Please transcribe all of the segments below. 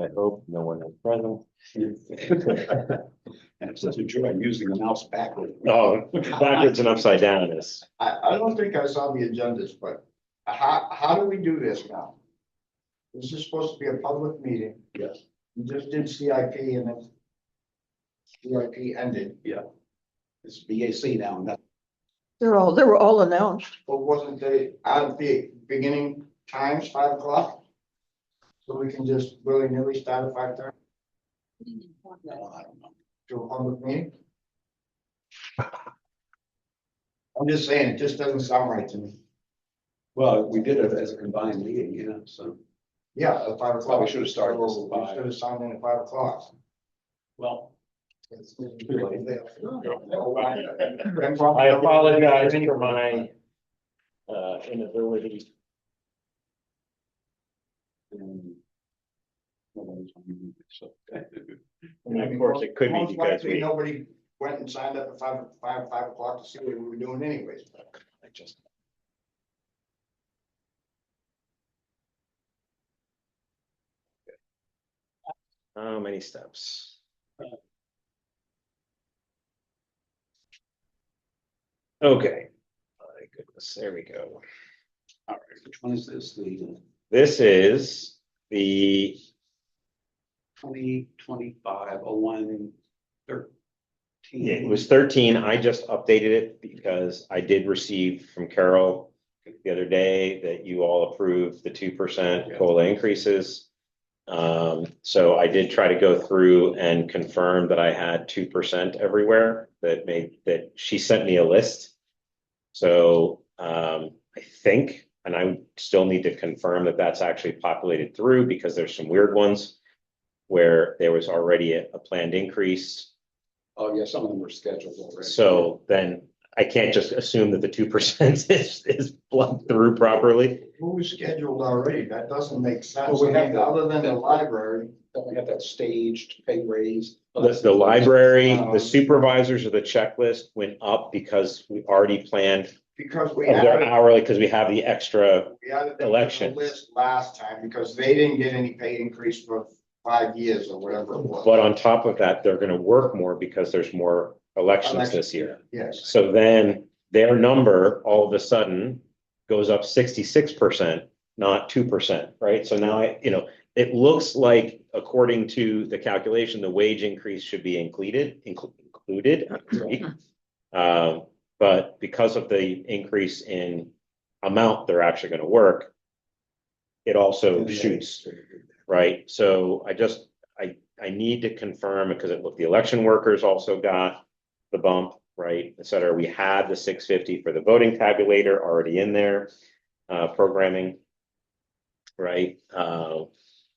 I hope no one is present. And it's such a joy using the mouse backwards. Oh, backwards and upside down is, I don't think I saw the agendas, but how do we do this now? This is supposed to be a public meeting. Yes. You just did CIP and then CIP ended, It's BAC now, and that, They were all announced. but wasn't they at the beginning times 5 o'clock? So we can just willy-nilly start at 5:30 no, I don't know. to a public meeting? I'm just saying, it just doesn't sound right to me. Well, we did it as a combined meeting, so, Yeah, at 5 o'clock. Probably should have started this at We 5. should have signed in at 5 o'clock. well. I apologize for my inability. And of course, it could be Most because likely we, nobody went and signed up at 5 o'clock to see what we were doing anyways. I just. how many steps? Okay, my goodness, there we go. All right, which one is this? The This is the 2025-01-13. it was 13. I just updated it because I did receive from Carol the other day that you all approved the 2% COLA increases. So I did try to go through and confirm that I had 2% everywhere that she sent me a list. So I think, and I still need to confirm that that's actually populated through because there's some weird ones where there was already a planned increase. Oh, yeah, some of them were scheduled already. So then I can't just assume that the 2% is plugged through properly. Who was scheduled already? That doesn't make sense. Well, we have that. Other than the library. Don't we have that staged pay raise? The library, the supervisors of the checklist went up because we already planned Because we of their added, hourly, because we have the extra, we added them to the elections. list last time because they didn't get any pay increase for 5 years or whatever it was. but on top of that, they're gonna work more because there's more elections this year. Yes, So then their number all of a sudden goes up 66%, not 2%, right? So now it looks like, according to the calculation, the wage increase should be included. But because of the increase in amount they're actually gonna work, it also shoots, right? So I need to confirm, because the election workers also got the bump, right, et cetera. We had the 650 for the voting tabulator already in there, programming, right?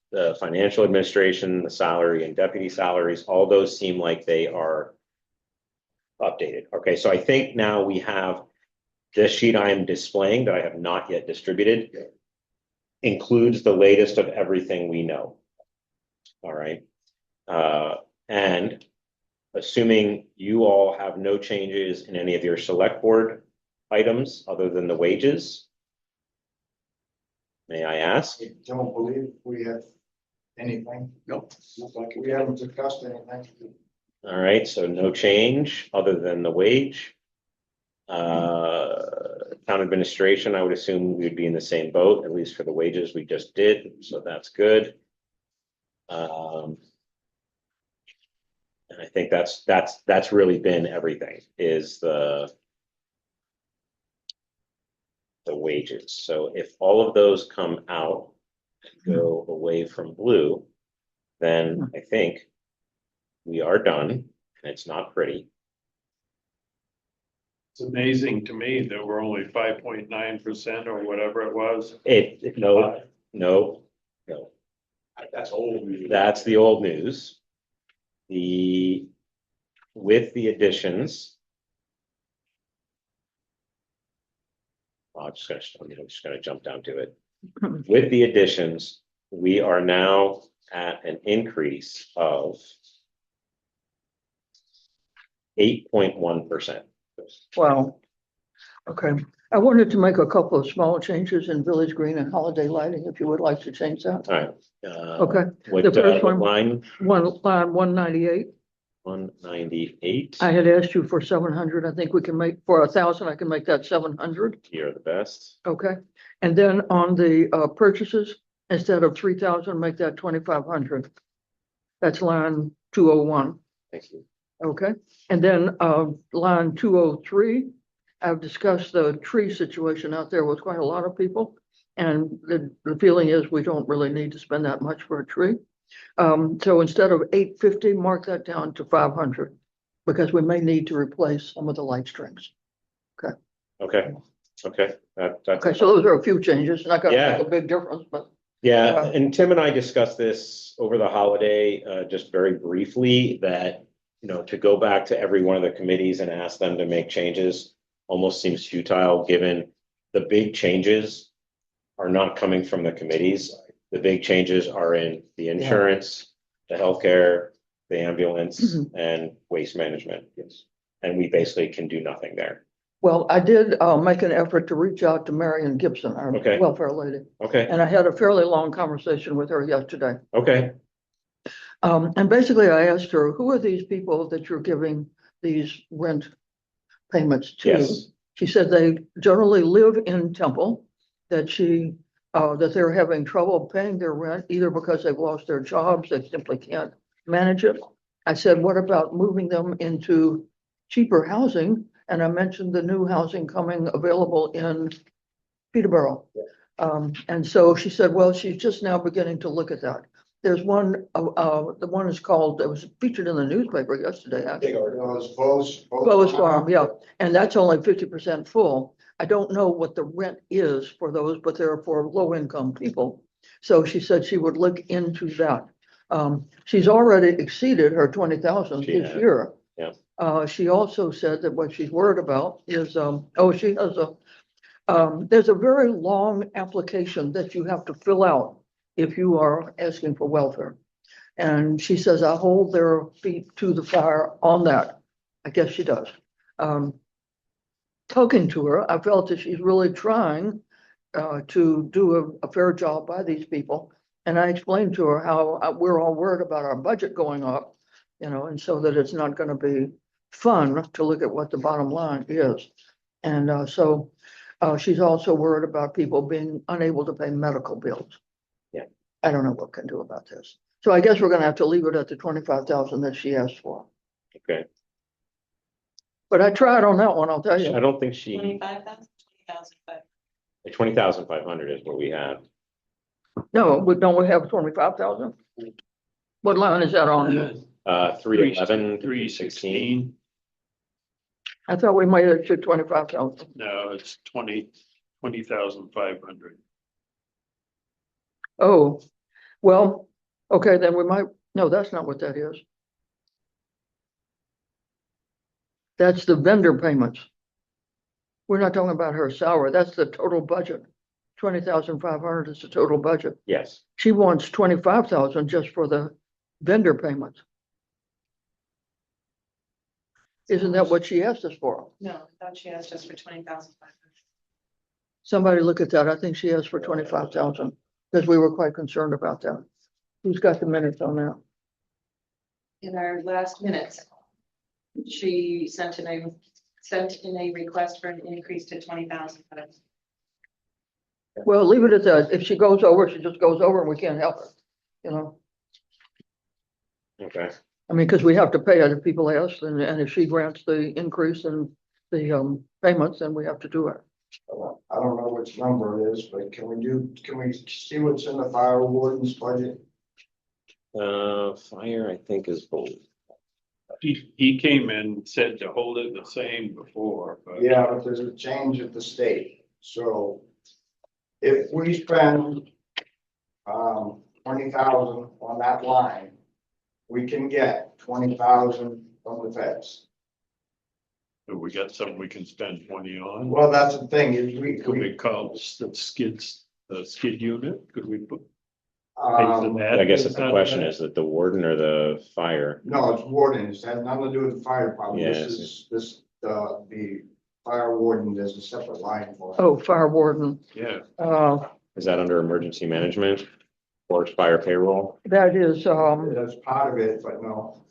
The financial administration, the salary and deputy salaries, all those seem like they are updated. Okay, so I think now we have this sheet I am displaying that I have not yet distributed, includes the latest of everything we know. All right. And assuming you all have no changes in any of your select board items other than the wages, may I ask? I don't believe we have anything. Nope. Not like We haven't discussed anything. All right, so no change other than the wage. Town administration, I would assume we'd be in the same boat, at least for the wages we just did, so that's good. And I think that's really been everything, is the wages. So if all of those come out and go away from blue, then I think we are done, and it's not pretty. It's amazing to me that we're only 5.9% or whatever it was. No. That's old. That's the old news. With the additions. I'm just gonna jump down to it. With the additions, we are now at an increase of 8.1%. Wow. Okay. I wanted to make a couple of small changes in Village Green and holiday lighting, if you would like to change that. All right. Okay, What, the first what one- line? line 198. 198. I had asked you for 700. I think we can make, for 1,000, I can make that 700. You're the best. Okay, and then on the purchases, instead of 3,000, make that 2,500. That's line 201. Thank you. Okay, and then line 203, I've discussed the tree situation out there with quite a lot of people. And the feeling is we don't really need to spend that much for a tree. So instead of 850, mark that down to 500, because we may need to replace some of the light strings. Okay, okay. That's Okay, so those are a few changes, not gonna Yeah. make a big difference, but Yeah, and Tim and I discussed this over the holiday, just very briefly, that, you know, to go back to every one of the committees and ask them to make changes almost seems futile, given the big changes are not coming from the committees. The big changes are in the insurance, the healthcare, the ambulance, and waste management. Yes. And we basically can do nothing there. well, I did make an effort to reach out to Marion Gibson, our Okay. welfare lady. Okay, And I had a fairly long conversation with her yesterday. okay, And basically I asked her, who are these people that you're giving these rent payments to? yes, She said they generally live in Temple, that that they're having trouble paying their rent, either because they've lost their jobs, they simply can't manage it. I said, what about moving them into cheaper housing? And I mentioned the new housing coming available in Peterborough. And so she said, well, she's just now beginning to look at that. There's one, the one is called, it was featured in the newspaper yesterday, actually. Bo's Farm, yeah, and that's only 50% full. I don't know what the rent is for those, but they're for low-income people. So she said she would look into that. She's already exceeded her 20,000 She this has, year. yeah. She also said that what she's worried about is, she has there's a very long application that you have to fill out if you are asking for welfare. And she says, I hold their feet to the fire on that. I guess she does. Talking to her, I felt that she's really trying to do a fair job by these people. And I explained to her how we're all worried about our budget going up, you know, and so that it's not going to be fun to look at what the bottom line is. And so she's also worried about people being unable to pay medical bills. Yeah. I don't know what can do about this. So I guess we're gonna have to leave it at the 25,000 that she asked for. Okay. But I tried on that one, I'll tell I you. don't think she, 25,000, 20,500. 20,500 is what we have. No, don't we have 25,000? What line is that on? 311, 316. I thought we made it to 25,000. No, it's 20,500. Oh, well, okay, then we might, no, that's not what that is. That's the vendor payments. We're not talking about her salary. That's the total budget. 20,500 is the total budget. Yes, She wants 25,000 just for the vendor payments. Isn't that what she asked us for? No, I thought she asked us for 20,500. Somebody look at that. I think she asked for 25,000 because we were quite concerned about that. Who's got the minutes on that? In our last minutes, she sent in a request for an increase to 20,000. Well, leave it at that. If she goes over, she just goes over and we can't help her, you know? okay, I mean, because we have to pay it if people ask, and if she grants the increase in the payments, then we have to do it. I don't know which number it is, but can we see what's in the fire warden's budget? fire, I think is bold. He came in, said to hold it the same before, but. Yeah, but there's a change at the state, so if we spend 20,000 on that line, we can get 20,000 from the feds. We got something we can spend 20 on. Well, that's the thing, is Could we call the skid unit? Could we put? I guess if the question is that the warden or the fire, no, it's warden, it has nothing to do with the fire department, Yes. the fire warden, there's a separate line for it. Oh, fire warden, Yeah, Is that under emergency management or fire payroll? that is, That's part of it, but no.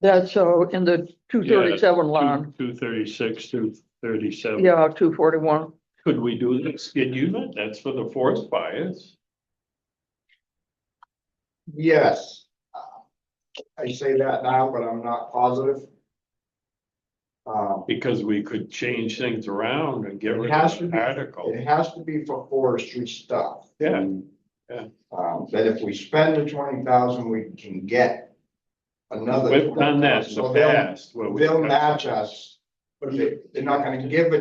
that's, in the 237 line, 236, 237. yeah, 241. Could we do the skid unit? That's for the forest fires. Yes. I say that now, but I'm not positive. Because we could change things around and get rid It has of to the be- article. It has to be for forestry stuff. Yeah, That if we spend the 20,000, we can get another. we've done that in 20,000. So the past. where we They'll got- match us, but they're not gonna give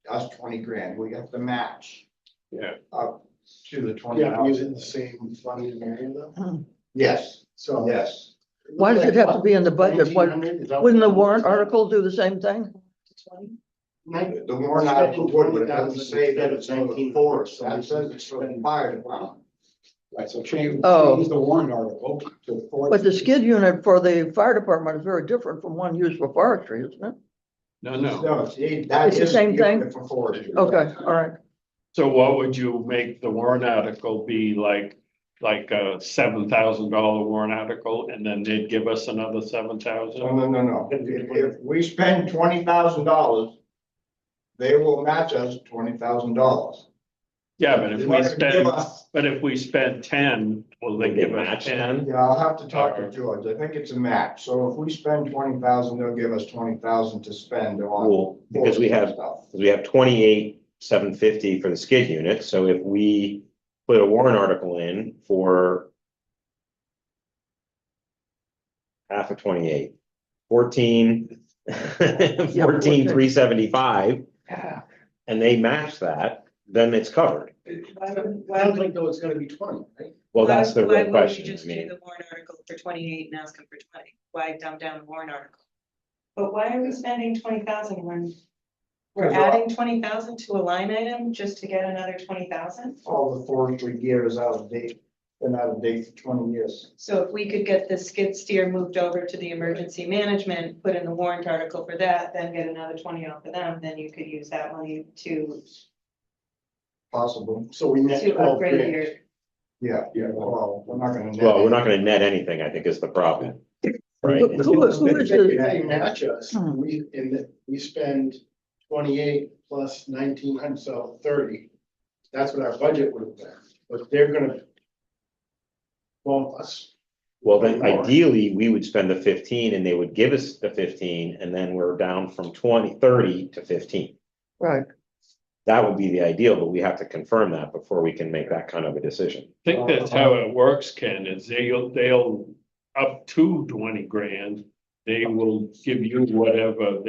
us 20 grand. We have to match Yeah, up to the 20. Yeah, using the same funding area though, Yes, so. yes. Why does it have to be in the budget? What, 1,900, is that- wouldn't the warrant article do the same thing? The warrant article would, but it doesn't say that it's for the forest. That says it's for the fire department. Right, so change Oh. the warrant article to. But the skid unit for the fire department is very different from one used for forestry, isn't it? no. No, that It's the is same thing? unit for forestry. Okay, all right. So what would you make the warrant article be like a $7,000 warrant article, and then they'd give us another 7,000? No. If we spend $20,000, they will match us $20,000. Yeah, but if They're we not gonna give spend, us- but if we spend 10, will they Will they give us match 10? 10? Yeah, I'll have to talk to George. I think it's a match. So if we spend 20,000, they'll give us 20,000 to spend on. Well, because we have, stuff. because we have 28,750 for the skid unit, so if we put a warrant article in for half of 28, 14,375, Yeah. and they match that, then it's covered. Sounds like though it's gonna be 20, right? Well, that's the Why real wouldn't question. you I just do mean, the warrant article for 28 and ask them for 20? Why dumb down the warrant article? But why are we spending 20,000 when we're Because, adding 20,000 to a line item just to get another 20,000? All the forestry gear is out of date. Been out of date for 20 years. So if we could get the skid steer moved over to the emergency management, put in the warrant article for that, then get another 20 off of them, then you could use that money to Possible. So we net 12 upgrade grand. your. Yeah, well, we're not gonna. well, we're not gonna net anything, I think is the problem. Right? Who is If the, they match us, Hmm. we spend 28 plus 1,900, so 30. That's what our budget would have been, but they're gonna. Well, us, Well, then More. ideally, we would spend the 15 and they would give us the 15, and then we're down from 30 to 15. right, That would be the ideal, but we have to confirm that before we can make that kind of a decision. I think that's how it works, Ken, is they'll up to 20 grand. They will give you whatever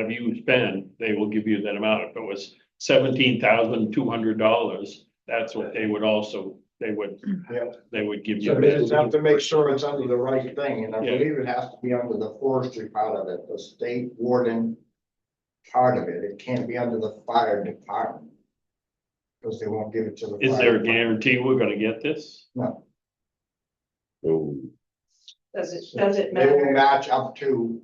you spend, they will give you that amount. If it was $17,200, that's what they would give So you. we just have to make sure it's under the right thing, and I Yeah. believe it has to be under the forestry part of it, the state warden part of it. It can't be under the fire department. Because they won't give it to the. Is fire there a department. guarantee we're gonna get this? No, Ooh. Does it they will matter? match up to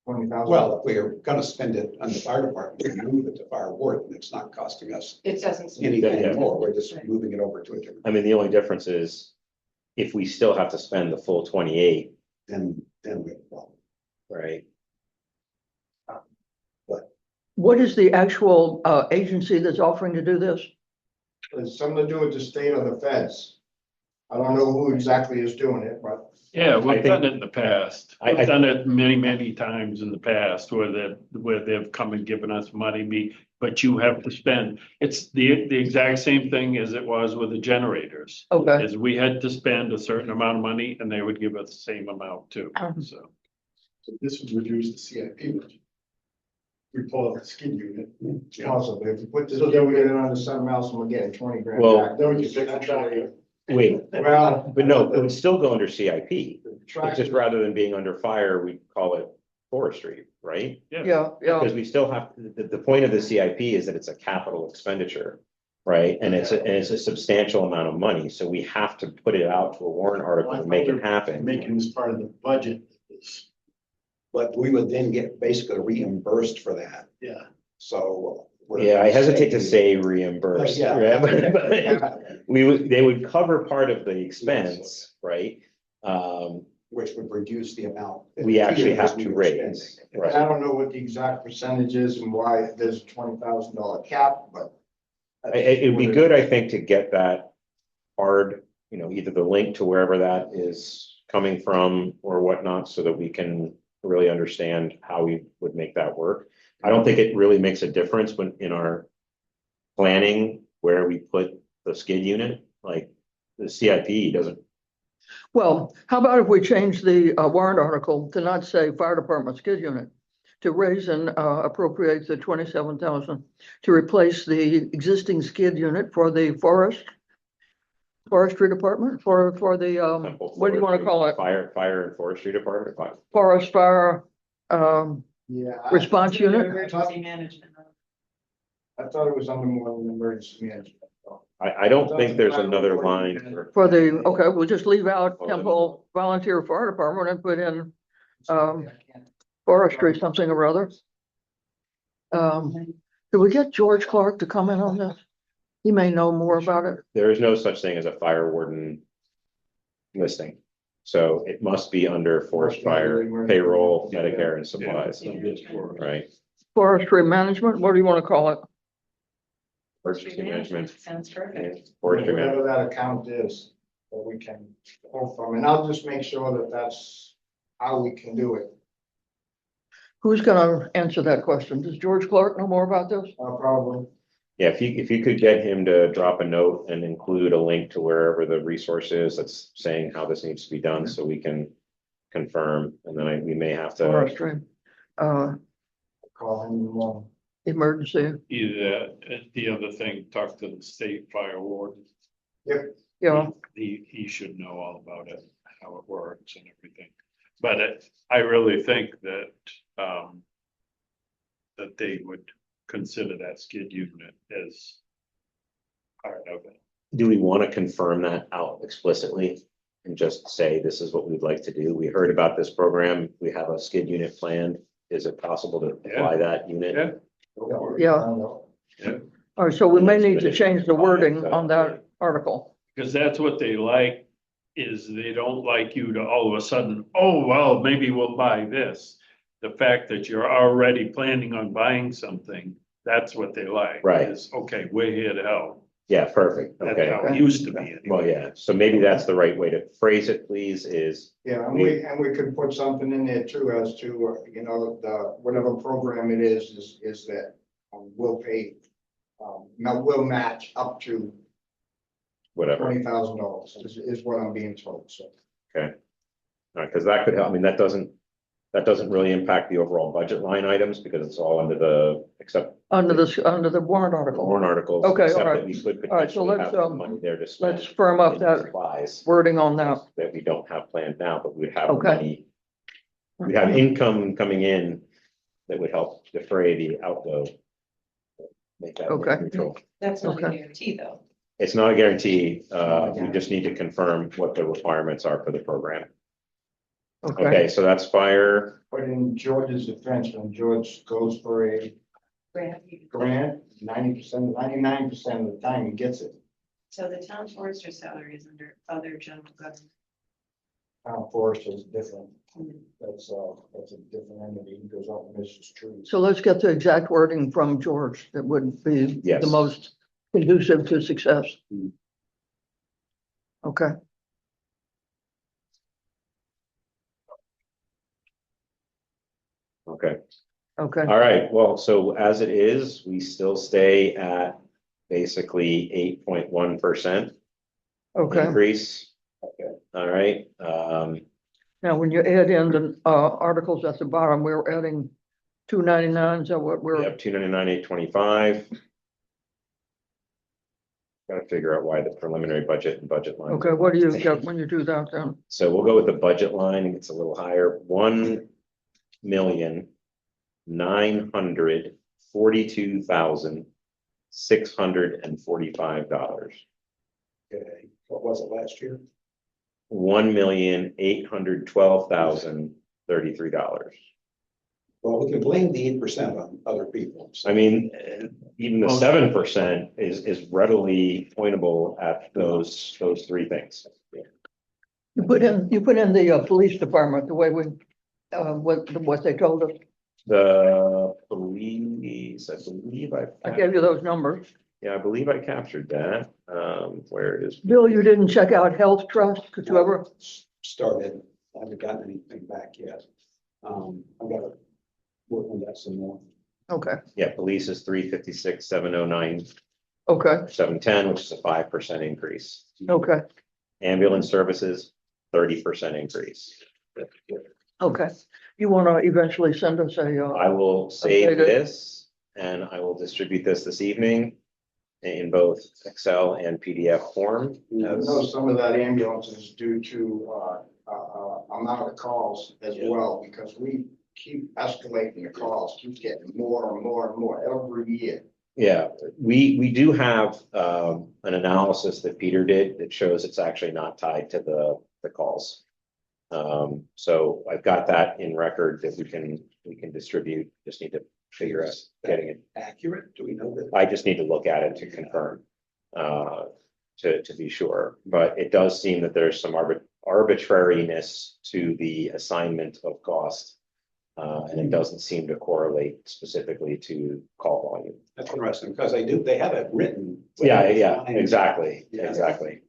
20,000. Well, if we're gonna spend it on the fire department, we move it to fire warden, it's not costing us It doesn't. anything Yeah. more, we're just moving it over to a different, I mean, the only difference is if we still have to spend the full 28, then we have a problem. right? what is the actual, agency that's offering to do this? It's something to do with the state or the feds. I don't know who exactly is doing it, but Yeah, I we've think- done it in the past. I- We've done it many times in the past where they've come and given us money, but you have to spend. It's the exact same thing as it was with the generators. Okay, Is we had to spend a certain amount of money and they would give us the same amount too, Um. so. so this would reduce the CIP budget. We pull out the skid unit. possibly, if you put this, So then then we we- get it under something else and we're getting 20 grand Well- back. Then we can fix the tractor. Wait, Well. but no, it would still go under CIP. the It's just tractor- rather than being under fire, we call it forestry, right? yeah, Because we still have, the point of the CIP is that it's a capital expenditure, right? And it's a substantial amount of money, so we have to put it out to a warrant article to make it happen. Making this part of the budget is, But we would then get basically reimbursed for that. yeah. So. we're Yeah, I hesitate to saving- say reimburse. Yeah. right? But they would cover part of the expense, right? Which would reduce the amount. that We actually appears have we to were raise. spending. And Right. I don't know what the exact percentage is and why there's a $20,000 cap, but. It'd be good, I think, to get that hard, either the link to wherever that is coming from or whatnot, so that we can really understand how we would make that work. I don't think it really makes a difference when in our planning where we put the skid unit, like the CIP doesn't. Well, how about if we change the warrant article to not say fire department skid unit? To raise and appropriate the 27,000 to replace the existing skid unit for the forestry department, for the, what do you want to call it? Fire and forestry department. Forest fire, Yeah. response unit? Emergency management. I thought it was under more than emergency management. I don't think there's another line For the, okay, we'll just leave out Temple Volunteer Fire Department and put in forestry something or other. Did we get George Clark to comment on this? He may know more about it. There is no such thing as a fire warden listing. So it must be under forest fire, payroll, Medicare and supplies, right? Forestry management, what do you want to call it? Forestry management. Sounds perfect. Forestry Whatever management. that account is, that we can pull from, and I'll just make sure that that's how we can do it. Who's gonna answer that question? Does George Clark know more about this? Probably. Yeah, if you could get him to drop a note and include a link to wherever the resource is that's saying how this needs to be done, so we can confirm, and then we may have to. Forestry, Call him in the morning. emergency, Either, the other thing, talk to the state fire warden. yeah, He should know all about it, how it works and everything. But I really think that, that they would consider that skid unit as part of it. Do we want to confirm that out explicitly and just say this is what we'd like to do? We heard about this program. We have a skid unit planned. Is it possible to apply that unit? Yeah. Yeah. all right, so we may need to change the wording Fine, on that article. Because that's what they like, is they don't like you to all of a sudden, oh, well, maybe we'll buy this. The fact that you're already planning on buying something, that's what they like. Right. Is, okay, we're here to help. Yeah, perfect. That's Okay. how it used to be. Well, yeah, so maybe that's the right way to phrase it, please, is, Yeah, and we could put something in there too, as to, whatever program it is that we'll pay, we'll match up to whatever. $20,000 is what I'm being told, so. Because that could help. I mean, that doesn't really impact the overall budget line items because it's all under the, except Under the warrant the article. warrant articles. Okay, all except that right. we could All right, so potentially let's, have money there to spend. Let's firm up in that supplies wording on that. that we don't have planned now, but we'd have Okay. money. We'd have income coming in that would help defray the outgo. Make that more Okay. neutral. That's not a Okay. guarantee, though. It's not a guarantee. We just need to confirm what the requirements are for the program. Okay, Okay, so that's fire. But in George's defense, when George goes for a grant, 90%, 99% of the time he gets it. So the town forester salary is under other general government. Town forest is different. That's a different entity. He goes out and misses trees. so let's get the exact wording from George that would be Yes. the most conducive to success. Mhm. Okay, Okay. okay, All right, well, so as it is, we still stay at basically 8.1% okay. increase. Okay. All right, Now, when you add in the articles at the bottom, we're adding 299, is that what we we're, have 299, 825. Got to figure out why the preliminary budget and budget line. okay, what do you get when you do that then? So we'll go with the budget line, and it's a little higher, $1,942,645. Okay, what was it last year? $1,812,033. Well, we can blame the 8% on other people. I mean, even the Well- 7% is readily pointable at those three things. You put in the police department, the way we, what they told us. The police, I believe I gave you those numbers. yeah, I believe I captured that. Where it is. Bill, you didn't check out health trust, could you ever? Started, I haven't gotten anything back yet. I've got to work on that some more. Okay, Yeah, police is 356, 709, okay, 710, which is a 5% increase. okay, Ambulance services, 30% increase. okay. You want to eventually send us I will save Updated. this and I will distribute this evening in both Excel and PDF form. I know some of that ambulance is due to, amount of calls as Yeah. well, because we keep escalating the calls, keep getting more and more and more every year. Yeah, we do have an analysis that Peter did that shows it's actually not tied to the calls. So I've got that in record that we can distribute, just need to figure out getting it. Accurate, do we know that? I just need to look at it to confirm, to be sure, but it does seem that there's some arbitrariness to the assignment of cost. And it doesn't seem to correlate specifically to call volume. That's interesting, because they have it written. Yeah, exactly, Yeah. exactly.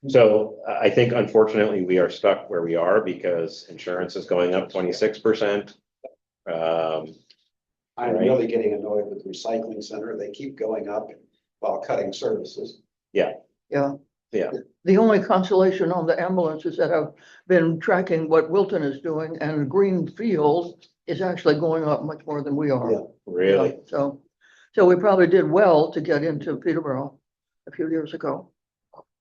So I think unfortunately we are stuck where we are because insurance is going up 26%. I'm Right. really getting annoyed with the recycling center. They keep going up while cutting services. yeah. Yeah. The only consolation on the ambulance is that I've been tracking what Wilton is doing, and Greenfield is actually going up much more than we are. Yeah. Really? So we probably did well to get into Peterborough a few years ago.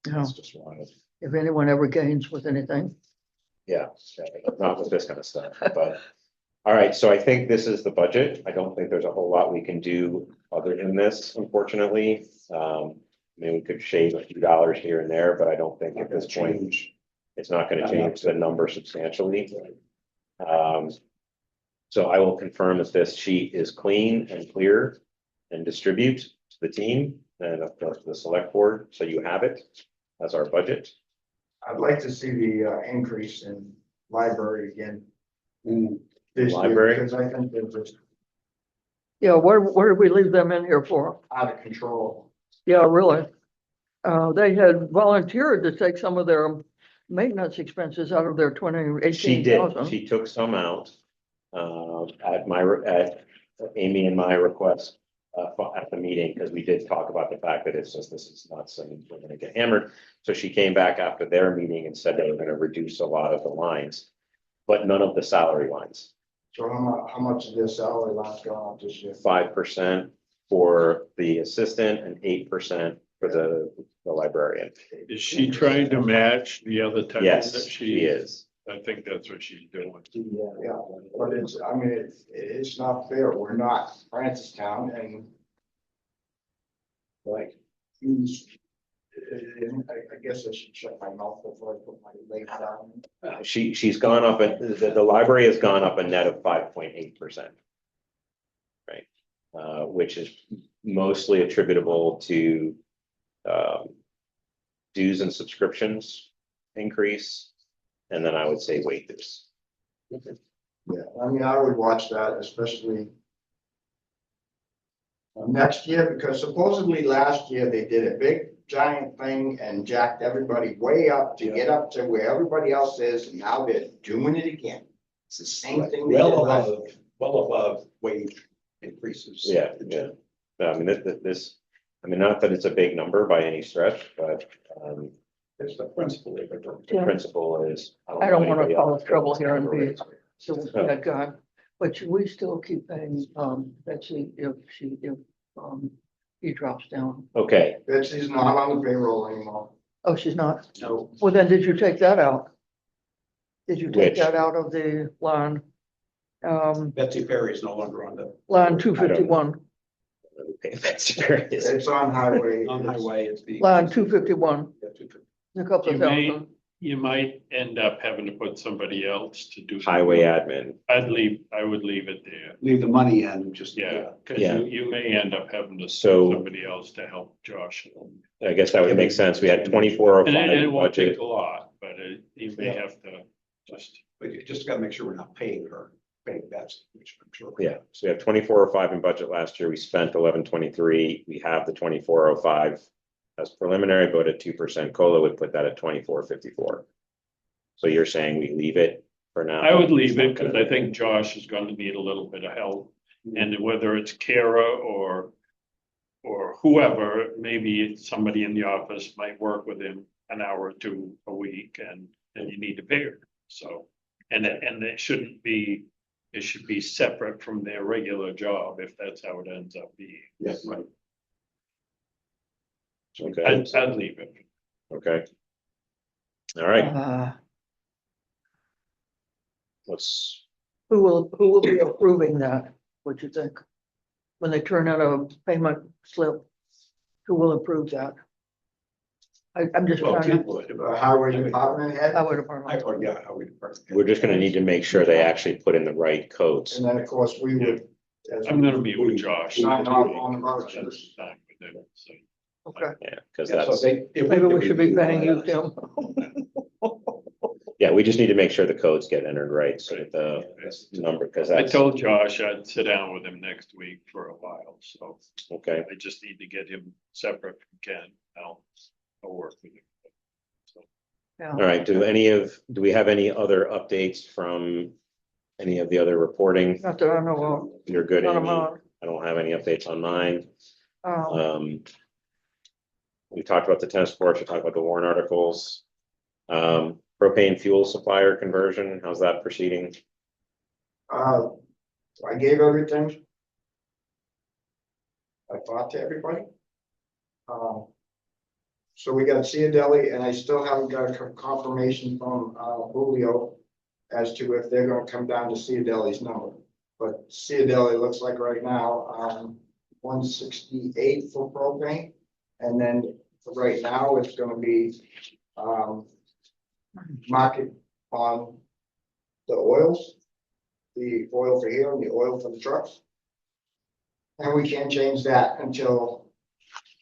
You know, That's just wild. if anyone ever gains with anything. Yeah, not with this kind of stuff, but. All right, so I think this is the budget. I don't think there's a whole lot we can do other than this, unfortunately. I mean, we could shave a few dollars here and there, but I don't think at this point, it's not gonna change the number substantially. So I will confirm that this sheet is clean and clear and distribute to the team and of course the select board, so you have it as our budget. I'd like to see the, increase in library again this year, Library? because I think they're just Yeah, where did we leave them in here for? out of control. Yeah, really. They had volunteered to take some of their maintenance expenses out of their She 2018,000. did, she took some out, at Amy and my request, at the meeting, because we did talk about the fact that it's just, this is nuts and we're gonna get hammered. So she came back after their meeting and said they were gonna reduce a lot of the lines, but none of the salary lines. So how much of their salary lines gone up this year? 5% for the assistant and 8% for the librarian. Is she trying to match the other towns that Yes, she she? is. I think that's what she's doing. Yeah, but it's not fair. We're not Francistown and like, I guess I should shut my mouth before I put my leg down. She's gone up, the library has gone up a net of 5.8%. Right, which is mostly attributable to dues and subscriptions increase, and then I would say wages. Yeah, I would watch that, especially next year, because supposedly last year they did a big giant thing and jacked everybody way up to get up to where everybody else is, and now they're doing it again. It's the same thing. they did last year. Well above wage increases. Yeah. I mean, this, I mean, not that it's a big number by any stretch, but It's the principle. the Yeah. principle is. I don't want to anybody cause else trouble feels here and be raised. that guy. But we still keep paying, Betsy, if he drops down. Okay, Betsy's not on the payroll anymore. Oh, she's not? No. Well, then did you take that out? Did you take Which? that out of the line? Betsy Perry is no longer on the. Line 251, that's serious. It's on highway. On highway, it's the. line 251, Yeah, 250. a couple You of may- thousand. You might end up having to put somebody else to do. Highway admin. I would leave it there. Leave the money in and just. Yeah, cause Yeah. you may end up having to So- send somebody else to help Josh. I guess that would make sense. We had 24 And it in won't take budget. a lot, but you may have to just, But you just gotta make sure we're not paying her, paying Betsy, which I'm sure. Yeah, so we have 2405 in budget last year. We spent 1123. We have the 2405 as preliminary, but a 2% COLA would put that at 2454. So you're saying we leave it for now? I would leave it because I think Josh is going to need a little bit of help. And whether it's Kara or whoever, maybe somebody in the office might work with him an hour or two a week and you need to pay her. So, and it shouldn't be, it should be separate from their regular job if that's how it ends up being. Yes, right. Okay, I'd leave it. okay. All right, Uh, let's, who will be approving that? What you think? When they turn out a payment slip, who will approve that? I'm just Well, trying Kent to, would. The highway department head, highway department. Yeah, how we department. we're just gonna need to make sure they actually put in the right codes. and then, of course, we would. as I'm gonna be with Josh. Sign off on the vouchers. Time with him, so. Okay, Yeah, because Yeah, so that's, they. if maybe we if should be do paying you, that, Tim. yeah, we just need to make sure the codes get entered right, so that the number, because I that's, told Josh I'd sit down with him next week for a while, so okay. I just need to get him separate from Ken. I'll work with him. So, Yeah. All right, do we have any other updates from any of the other reporting? Not that I know of. You're good, None of Amy. mine. I don't have any updates on mine. Um, We talked about the tennis courts, we talked about the warrant articles. Propane fuel supplier conversion, how's that proceeding? I gave everything. I thought to everybody. So we got Ciadelli, and I still haven't got a confirmation from, Julio as to if they're gonna come down to Ciadelli's number. But Ciadelli looks like right now, 168 for propane. And then for right now, it's gonna be, market on the oils. The oil for here and the oil for the trucks. And we can't change that until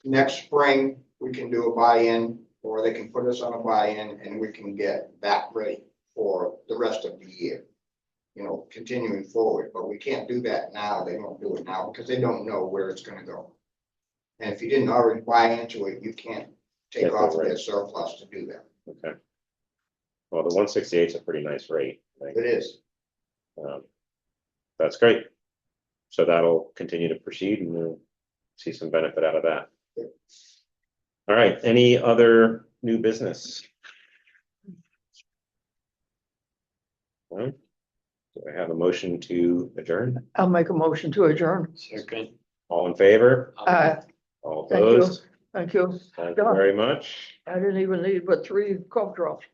next spring, we can do a buy-in, or they can put us on a buy-in and we can get that ready for the rest of the year. You know, continuing forward, but we can't do that now. They won't do it now because they don't know where it's gonna go. And if you didn't already buy into it, you can't take Yeah, off right. their surplus to do that. Okay. Well, the 168 is a pretty nice rate. I think. It is. That's great. So that'll continue to proceed and we'll see some benefit out of that. All right, any other new business? Well, do I have a motion to adjourn? I'll make a motion to adjourn. Second. All in favor? All Thank you. opposed? Thank you. Thank you very much. I didn't even need but 3 cough drops.